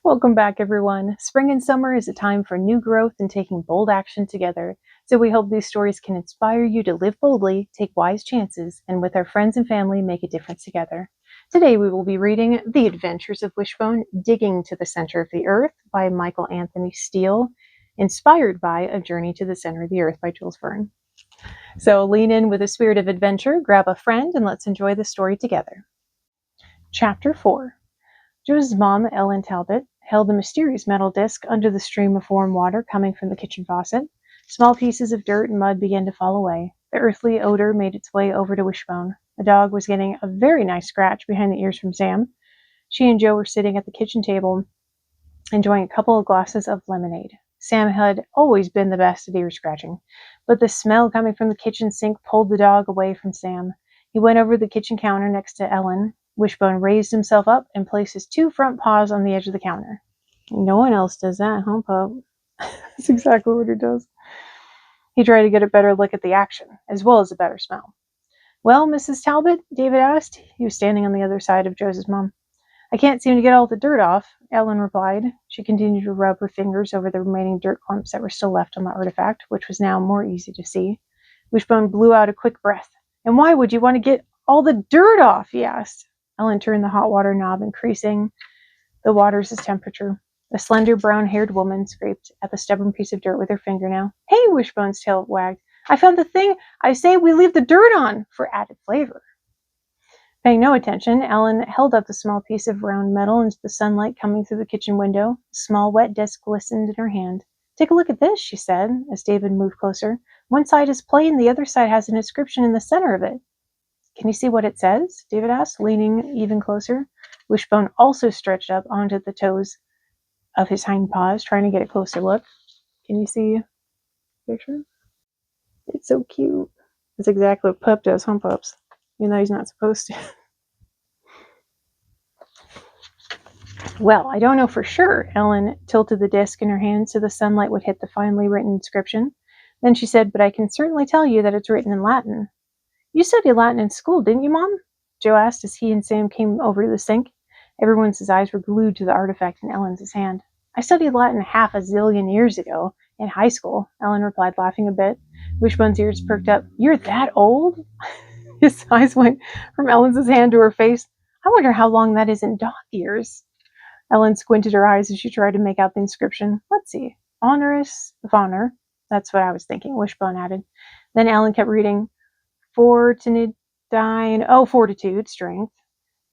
Welcome back, everyone. Spring and summer is a time for new growth and taking bold action together. So we hope these stories can inspire you to live boldly, take wise chances, and with our friends and family, make a difference together. Today we will be reading The Adventures of Wishbone, Digging to the Center of the Earth by Michael Anthony Steele, inspired by A Journey to the Center of the Earth by Jules Verne. So lean in with a spirit of adventure, grab a friend, and let's enjoy the story together. Chapter 4. Joe's mom, Ellen Talbot, held a mysterious metal disc under the stream of warm water coming from the kitchen faucet. Small pieces of dirt and mud began to fall away. The earthly odor made its way over to Wishbone. The dog was getting a very nice scratch behind the ears from Sam. She and Joe were sitting at the kitchen table, enjoying a couple of glasses of lemonade. Sam had always been the best at ear scratching, but the smell coming from the kitchen sink pulled the dog away from Sam. He went over the kitchen counter next to Ellen. Wishbone raised himself up and placed his two front paws on the edge of the counter. No one else does that, huh, Pup? That's exactly what he does. He tried to get a better look at the action, as well as a better smell. Well, Mrs. Talbot? David asked. He was standing on the other side of Joe's mom. I can't seem to get all the dirt off, Ellen replied. She continued to rub her fingers over the remaining dirt clumps that were still left on the artifact, which was now more easy to see. Wishbone blew out a quick breath. And why would you want to get all the dirt off? He asked. Ellen turned the hot water knob, increasing the water's temperature. The slender, brown-haired woman scraped at the stubborn piece of dirt with her fingernail. Hey, Wishbone's tail wagged. I found the thing. I say we leave the dirt on for added flavor. Paying no attention, Ellen held up the small piece of round metal into the sunlight coming through the kitchen window. A small, wet disc glistened in her hand. Take a look at this, she said, as David moved closer. One side is plain, the other side has an inscription in the center of it. Can you see what it says? David asked, leaning even closer. Wishbone also stretched up onto the toes of his hind paws, trying to get a closer look. Can you see the picture? It's so cute. It's exactly what Pup does, huh, Pups? Even though he's not supposed to. Well, I don't know for sure. Ellen tilted the disc in her hand so the sunlight would hit the finely written inscription. Then she said, but I can certainly tell you that it's written in Latin. You studied Latin in school, didn't you, Mom? Joe asked as he and Sam came over to the sink. Everyone's eyes were glued to the artifact in Ellen's hand. I studied Latin half a zillion years ago, in high school, Ellen replied, laughing a bit. Wishbone's ears perked up. You're that old? His eyes went from Ellen's hand to her face. I wonder how long that is in dog years. Ellen squinted her eyes as she tried to make out the inscription. Let's see. Honoris Vonor. That's what I was thinking, Wishbone added. Then Ellen kept reading. Fortitude, strength.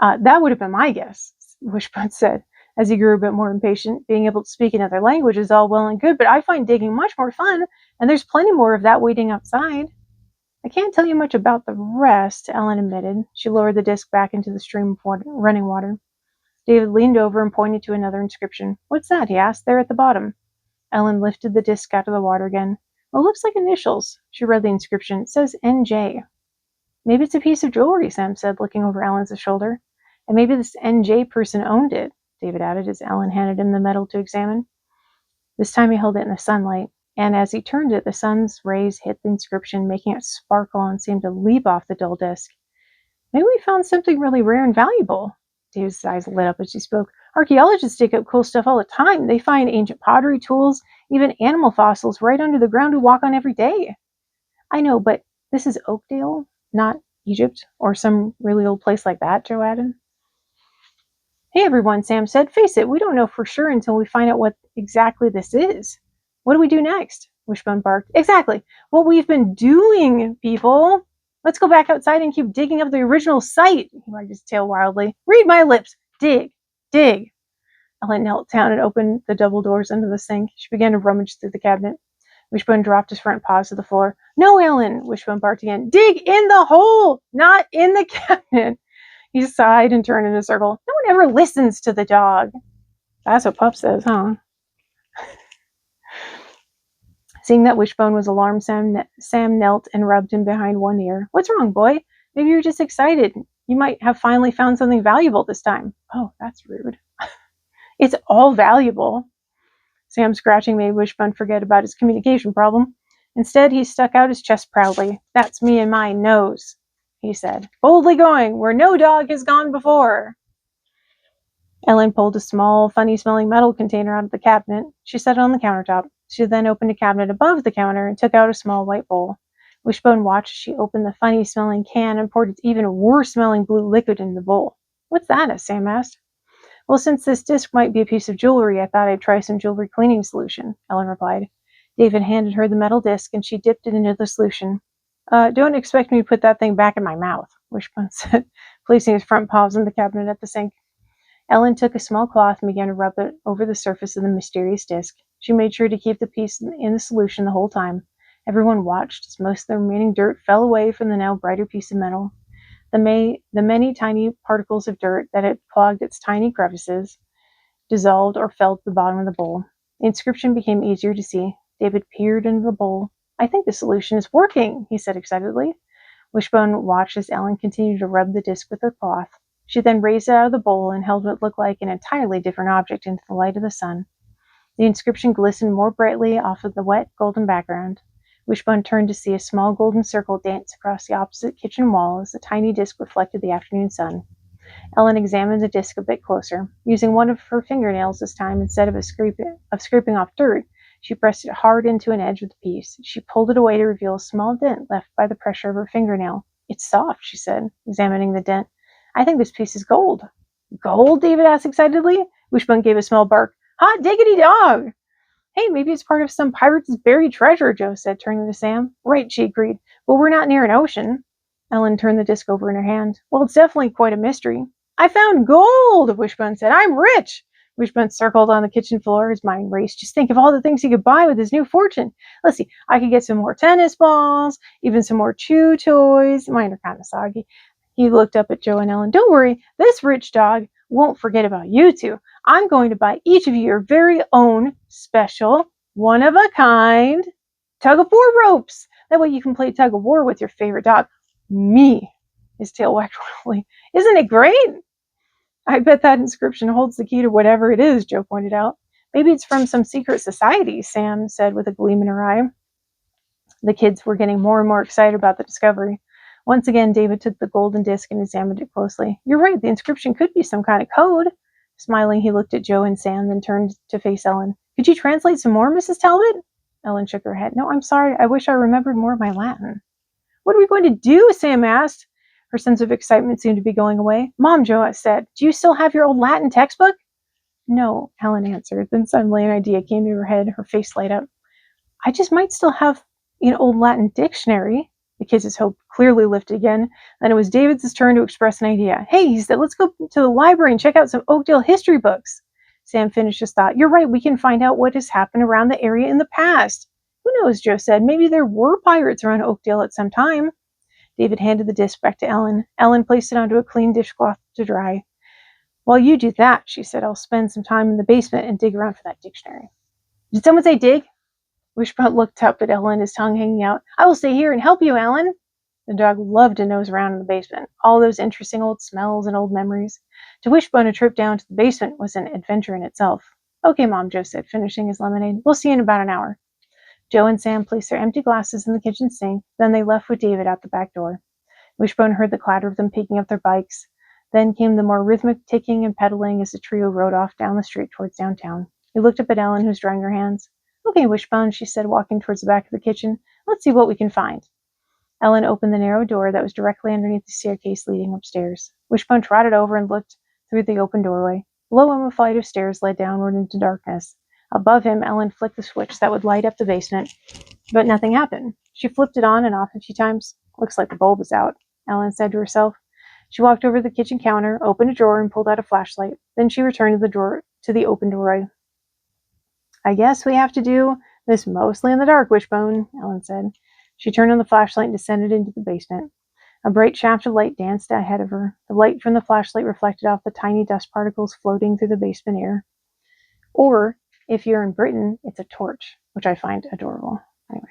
That would have been my guess, Wishbone said, as he grew a bit more impatient. Being able to speak another language is all well and good, but I find digging much more fun, and there's plenty more of that waiting outside. I can't tell you much about the rest, Ellen admitted. She lowered the disc back into the stream of running water. David leaned over and pointed to another inscription. What's that? He asked. There at the bottom. Ellen lifted the disc out of the water again. Well, it looks like initials. She read the inscription. It says NJ. Maybe it's a piece of jewelry, Sam said, looking over Ellen's shoulder. And maybe this NJ person owned it, David added as Ellen handed him the metal to examine. This time he held it in the sunlight, and as he turned it, the sun's rays hit the inscription, making it sparkle and seem to leap off the dull disc. Maybe we found something really rare and valuable. David's eyes lit up as he spoke. Archaeologists dig up cool stuff all the time. They find ancient pottery, tools, even animal fossils right under the ground we walk on every day. I know, but this is Oakdale, not Egypt, or some really old place like that, Joe added. Hey everyone, Sam said. Face it, we don't know for sure until we find out what exactly this is. What do we do next? Wishbone barked. Exactly. What we've been doing, people. Let's go back outside and keep digging up the original site. He wagged his tail wildly. Read my lips. Dig. Dig. Ellen knelt down and opened the double doors under the sink. She began to rummage through the cabinet. Wishbone dropped his front paws to the floor. No, Ellen, Wishbone barked again. Dig in the hole, not in the cabinet. He sighed and turned in a circle. No one ever listens to the dog. That's what Pup says, huh? Seeing that Wishbone was alarmed, Sam knelt and rubbed him behind one ear. What's wrong, boy? Maybe you're just excited. You might have finally found something valuable this time. Oh, that's rude. It's all valuable. Sam's scratching made Wishbone forget about his communication problem. Instead, he stuck out his chest proudly. That's me and my nose, he said, boldly going where no dog has gone before. Ellen pulled a small, funny-smelling metal container out of the cabinet. She set it on the countertop. She then opened a cabinet above the counter and took out a small white bowl. Wishbone watched as she opened the funny-smelling can and poured its even worse-smelling blue liquid into the bowl. "What's that?" Sam asked. "Well, since this disc might be a piece of jewelry, I thought I'd try some jewelry cleaning solution," Ellen replied. David handed her the metal disc, and she dipped it into the solution. Don't expect me to put that thing back in my mouth," Wishbone said, placing his front paws on the cabinet at the sink. Ellen took a small cloth and began to rub it over the surface of the mysterious disc. She made sure to keep the piece in the solution the whole time. Everyone watched as most of the remaining dirt fell away from the now brighter piece of metal. The many tiny particles of dirt that had clogged its tiny crevices dissolved or fell to the bottom of the bowl. The inscription became easier to see. David peered into the bowl. "I think the solution is working," he said excitedly. Wishbone watched as Ellen continued to rub the disc with the cloth. She then raised it out of the bowl and held what looked like an entirely different object into the light of the sun. The inscription glistened more brightly off of the wet, golden background. Wishbone turned to see a small golden circle dance across the opposite kitchen wall as the tiny disc reflected the afternoon sun. Ellen examined the disc a bit closer. Using one of her fingernails this time instead of scraping off dirt, she pressed it hard into an edge of the piece. She pulled it away to reveal a small dent left by the pressure of her fingernail. "It's soft," she said, examining the dent. "I think this piece is gold." "Gold?" David asked excitedly. Wishbone gave a small bark. "Hot diggity dog!" "Hey, maybe it's part of some pirate's buried treasure," Joe said, turning to Sam. "Right," she agreed. "But we're not near an ocean." Ellen turned the disc over in her hand. "Well, it's definitely quite a mystery." "I found gold!" Wishbone said. "I'm rich!" Wishbone circled on the kitchen floor. His mind raced. Just think of all the things he could buy with his new fortune. Let's see. I could get some more tennis balls, even some more chew toys. Mine are kind of soggy. He looked up at Joe and Ellen. "Don't worry. This rich dog won't forget about you two. I'm going to buy each of you your very own special, one-of-a-kind tug-of-war ropes. That way you can play tug-of-war with your favorite dog, me." His tail wagged wildly. "Isn't it great?" "I bet that inscription holds the key to whatever it is," Joe pointed out. "Maybe it's from some secret society," Sam said with a gleam in her eye. The kids were getting more and more excited about the discovery. Once again, David took the golden disc and examined it closely. "You're right, the inscription could be some kind of code." Smiling, he looked at Joe and Sam, then turned to face Ellen. "Could you translate some more, Mrs. Talbot?" Ellen shook her head. "No, I'm sorry. I wish I remembered more of my Latin." "What are we going to do?" Sam asked. Her sense of excitement seemed to be going away. "Mom," Joe said, "do you still have your old Latin textbook?" "No," Helen answered. Then suddenly an idea came to her head. Her face lighted up. "I just might still have an old Latin dictionary." The kids' hope clearly lifted again. Then it was David's turn to express an idea. "Hey," he said, "let's go to the library and check out some Oakdale history books." Sam finished his thought. "You're right. We can find out what has happened around the area in the past." "Who knows?" Joe said. "Maybe there were pirates around Oakdale at some time." David handed the disc back to Ellen. Ellen placed it onto a clean dishcloth to dry. "While you do that," she said, "I'll spend some time in the basement and dig around for that dictionary." "Did someone say dig?" Wishbone looked up at Ellen, his tongue hanging out. "I will stay here and help you, Ellen." The dog loved to nose around in the basement, all those interesting old smells and old memories. To Wishbone, a trip down to the basement was an adventure in itself. "Okay, Mom," Joe said, finishing his lemonade. "We'll see you in about an hour." Joe and Sam placed their empty glasses in the kitchen sink. Then they left with David out the back door. Wishbone heard the clatter of them picking up their bikes. Then came the more rhythmic ticking and pedaling as the trio rode off down the street towards downtown. He looked up at Ellen, who was drying her hands. "Okay, Wishbone," she said, walking towards the back of the kitchen. "Let's see what we can find." Ellen opened the narrow door that was directly underneath the staircase leading upstairs. Wishbone trotted over and looked through the open doorway. Below him, a flight of stairs led downward into darkness. Above him, Ellen flicked the switch that would light up the basement, but nothing happened. She flipped it on and off a few times. "Looks like the bulb is out," Ellen said to herself. She walked over to the kitchen counter, opened a drawer, and pulled out a flashlight. Then she returned to the open doorway. "I guess we have to do this mostly in the dark, Wishbone," Ellen said. She turned on the flashlight and descended into the basement. A bright shaft of light danced ahead of her. The light from the flashlight reflected off the tiny dust particles floating through the basement air. Or, if you're in Britain, it's a torch, which I find adorable. Anyway,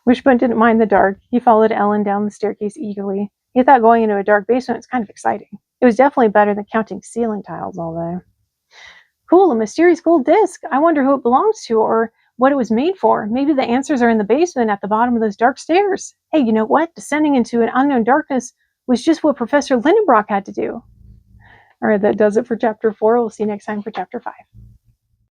Wishbone didn't mind the dark. He followed Ellen down the staircase eagerly. He thought going into a dark basement was kind of exciting. It was definitely better than counting ceiling tiles all day. "Cool, a mysterious gold disc. I wonder who it belongs to or what it was made for. Maybe the answers are in the basement at the bottom of those dark stairs. Hey, you know what? Descending into an unknown darkness was just what Professor Lindenbrock had to do." All right, that does it for chapter 4. We'll see you next time for chapter 5.